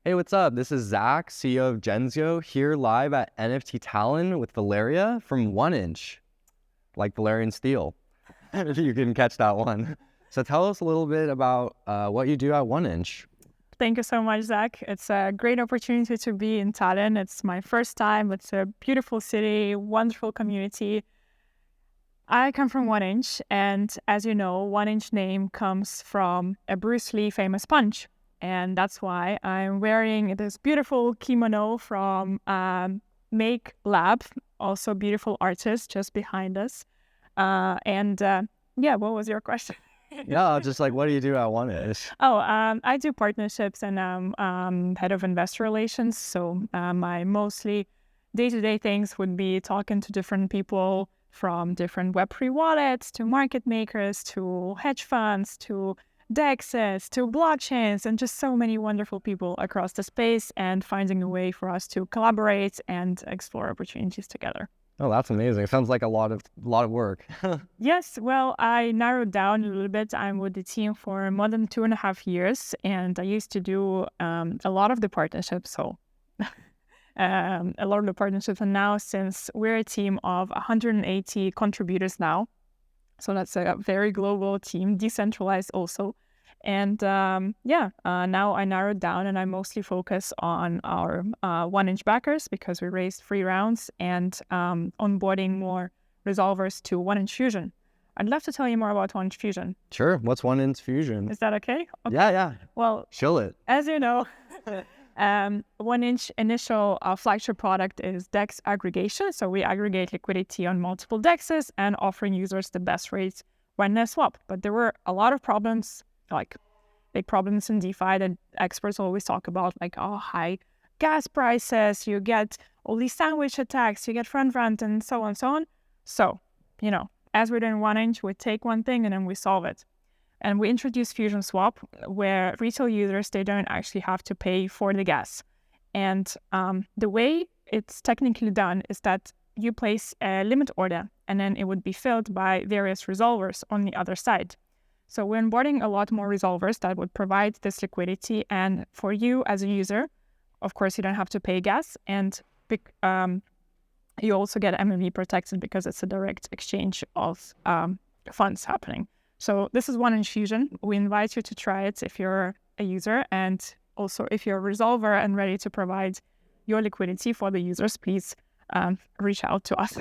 Hey, what's up? This is Zack, CEO of Genzio, here live at NFT Tallinn with Valeriya from 1inch, like Valerian Steel, if you didn't catch that one. So tell us a little bit about what you do at 1inch. Thank you so much, Zack. It's a great opportunity to be in Tallinn. It's my first time. It's a beautiful city, wonderful community. I come from 1inch, and as you know, 1inch name comes from a Bruce Lee famous punch. And that's why I'm wearing this beautiful kimono from Make Lab, also beautiful artist just behind us. Yeah, what was your question? Yeah, just like what do you do at 1inch? I do partnerships and head of investor relations. So my mostly day-to-day things would be talking to different people from different Web3 wallets to market makers to hedge funds to DEXs to blockchains and just so many wonderful people across the space and finding a way for us to collaborate and explore opportunities together. Oh, that's amazing. Sounds like a lot of work. Yes, well, I narrowed down a little bit. I'm with the team for more than 2.5 years, and I used to do a lot of the partnerships. So, a lot of the partnerships. And now, since we're a team of 180 contributors now, so that's a very global team, decentralized also. And now I narrowed down and I mostly focus on our 1inch backers because we raised 3 rounds and onboarding more resolvers to 1inch Fusion. I'd love to tell you more about 1inch Fusion. Sure. What's 1inch Fusion? Is that okay? Okay. Yeah. Well, Chill it. as you know, 1inch initial flagship product is DEX aggregation. So we aggregate liquidity on multiple DEXs and offering users the best rates when they swap. But there were a lot of problems, like big problems in DeFi that experts always talk about, like high gas prices, you get all these sandwich attacks, you get front run and so on and so on. So, as we're doing 1inch, we take one thing and then we solve it. And we introduced Fusion Swap, where retail users, they don't actually have to pay for the gas. And the way it's technically done is that you place a limit order, and then it would be filled by various resolvers on the other side. So we're onboarding a lot more resolvers that would provide this liquidity. And for you as a user, of course, you don't have to pay gas. And you also get MEV protected because it's a direct exchange of funds happening. So this is 1inch Fusion. We invite you to try it if you're a user, and also if you're a resolver and ready to provide your liquidity for the users, please reach out to us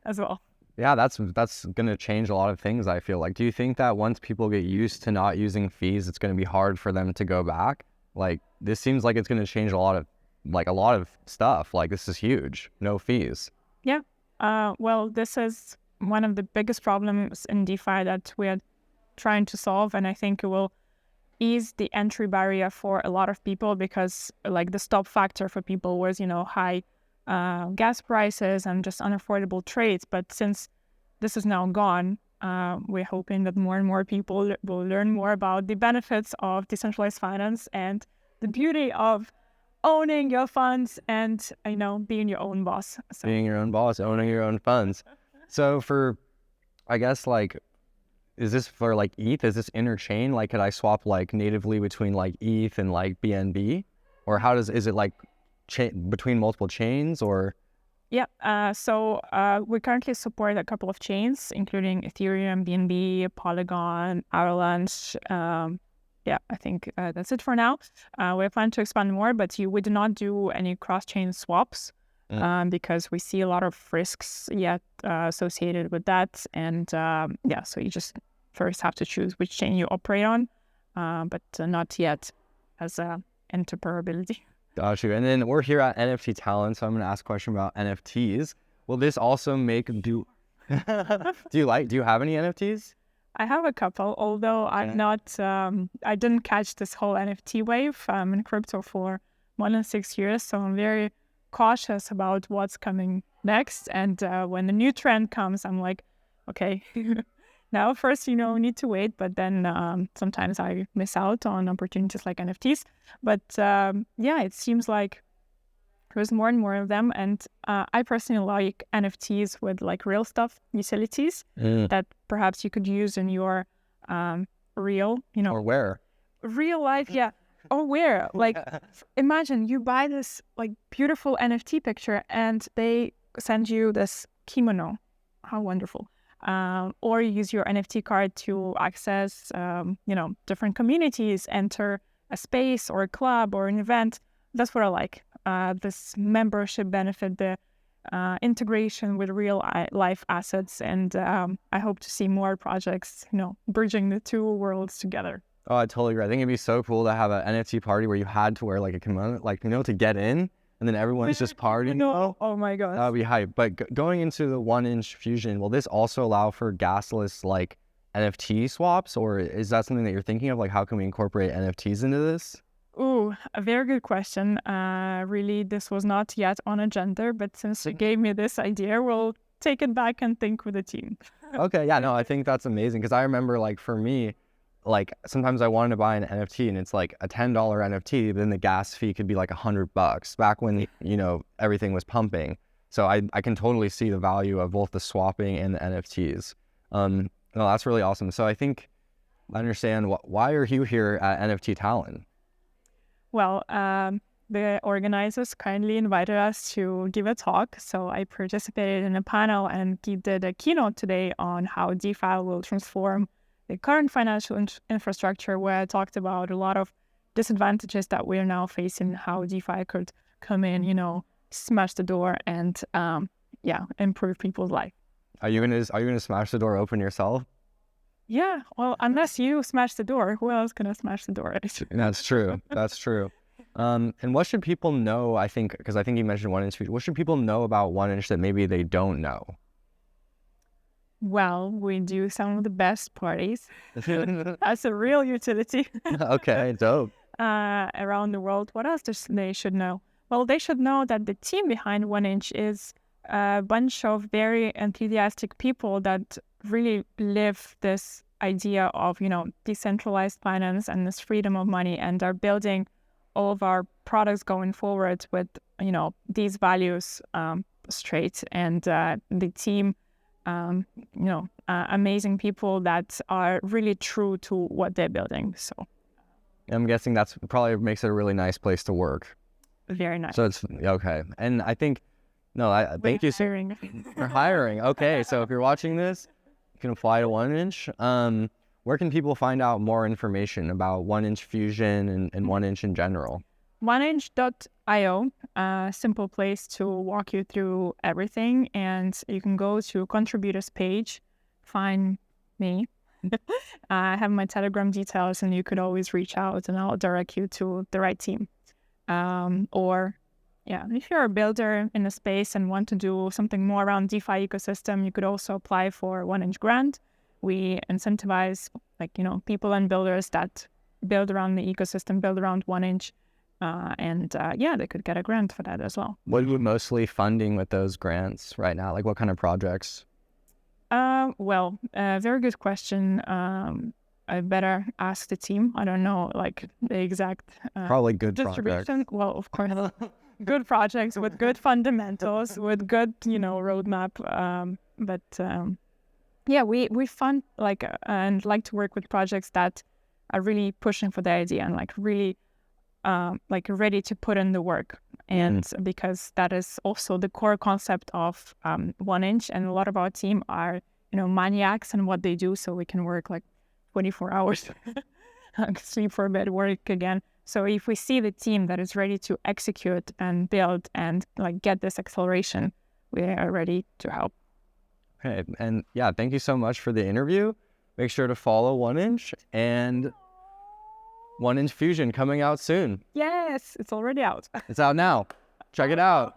as well. Yeah, that's going to change a lot of things, I feel like. Do you think that once people get used to not using fees, it's going to be hard for them to go back? Like, this seems like it's going to change a lot of stuff. Like, this is huge. No fees. Yeah. Well, this is one of the biggest problems in DeFi that we're trying to solve. And I think it will ease the entry barrier for a lot of people because like the stop factor for people was, high gas prices and just unaffordable trades. But since this is now gone, we're hoping that more and more people will learn more about the benefits of decentralized finance and the beauty of owning your funds and, being your own boss. So. Being your own boss, owning your own funds. So for, I guess, like, is this for like ETH? Is this interchain? Like, could I swap like natively between like ETH and like BNB? Or is it like between multiple chains or? Yeah, so we currently support a couple of chains, including Ethereum, BNB, Polygon, Avalanche. I think that's it for now. We plan to expand more, but we do not do any cross-chain swaps. Because we see a lot of risks yet associated with that. And so you just first have to choose which chain you operate on, but not yet as interoperability. Got you. And then we're here at NFT Tallinn, so I'm going to ask a question about NFTs. Will this also do you have any NFTs? I have a couple, although I'm not, I didn't catch this whole NFT wave. I'm in crypto for more than 6 years, so I'm very cautious about what's coming next. And when the new trend comes, I'm like, okay, now first, we need to wait. But then sometimes I miss out on opportunities like NFTs. But it seems like there's more and more of them. And I personally like NFTs with like real stuff, utilities that perhaps you could use in your real, Or where? Real life, yeah. Oh, where? Like, imagine you buy this like beautiful NFT picture and they send you this kimono. How wonderful. Or you use your NFT card to access, different communities, enter a space or a club or an event. That's what I like. This membership benefit, the integration with real life assets. And I hope to see more projects, bridging the two worlds together. Oh, I totally agree. I think it'd be so cool to have an NFT party where you had to wear like a kimono, like, to get in, and then everyone's just partying. Oh my gosh. That would be hype. But going into the 1inch fusion, will this also allow for gasless like NFT swaps, or is that something that you're thinking of? Like, how can we incorporate NFTs into this? Ooh, a very good question. Really, this was not yet on agenda, but since you gave me this idea, we'll take it back and think with the team. Okay, yeah, no, I think that's amazing because I remember like for me, like sometimes I wanted to buy an NFT and it's like a $10 NFT, but then the gas fee could be like $100 back when, everything was pumping. So I can totally see the value of both the swapping and the NFTs. No, that's really awesome. So I think I understand why are you here at NFT Tallinn? Well, the organizers kindly invited us to give a talk. So I participated in a panel and did a keynote today on how DeFi will transform the current financial infrastructure, where I talked about a lot of disadvantages that we're now facing, how DeFi could come in, smash the door and improve people's life. Are you gonna smash the door open yourself? Yeah, well, unless you smash the door, who else gonna smash the door? That's true. That's true. And what should people know? I think because I think you mentioned 1inch. What should people know about 1inch that maybe they don't know? Well, we do some of the best parties. That's a real utility. Okay, dope. Around the world. What else they should know? Well, they should know that the team behind 1inch is a bunch of very enthusiastic people that really live this idea of, decentralized finance and this freedom of money, and are building all of our products going forward with, these values straight. And the team, amazing people that are really true to what they're building. So I'm guessing that's probably makes it a really nice place to work. Very nice. So it's okay. And I think, thank you. Hiring. We're hiring. Okay. So if you're watching this, you can apply to 1inch. Where can people find out more information about 1inch Fusion and 1inch in general? 1inch.io, a simple place to walk you through everything. And you can go to contributors page, find me. I have my Telegram details, and you could always reach out and I'll direct you to the right team. If you're a builder in the space and want to do something more around DeFi ecosystem, you could also apply for 1inch grant. We incentivize people and builders that build around the ecosystem, build around 1inch. They could get a grant for that as well. What are you mostly funding with those grants right now? Like what kind of projects? Very good question. I better ask the team. I don't know, the exact probably good distribution. projects. Well, of course, good projects with good fundamentals, with good, roadmap. We fund and like to work with projects that are really pushing for the idea and really ready to put in the work. And because that is also the core concept of 1inch, and a lot of our team are, maniacs in what they do, so we can work 24 hours, sleep for a bit, work again. So if we see the team that is ready to execute and build and get this acceleration, we are ready to help. Okay, and thank you so much for the interview. Make sure to follow 1inch and 1inch Fusion coming out soon. Yes, it's already out. It's out now. Check it out.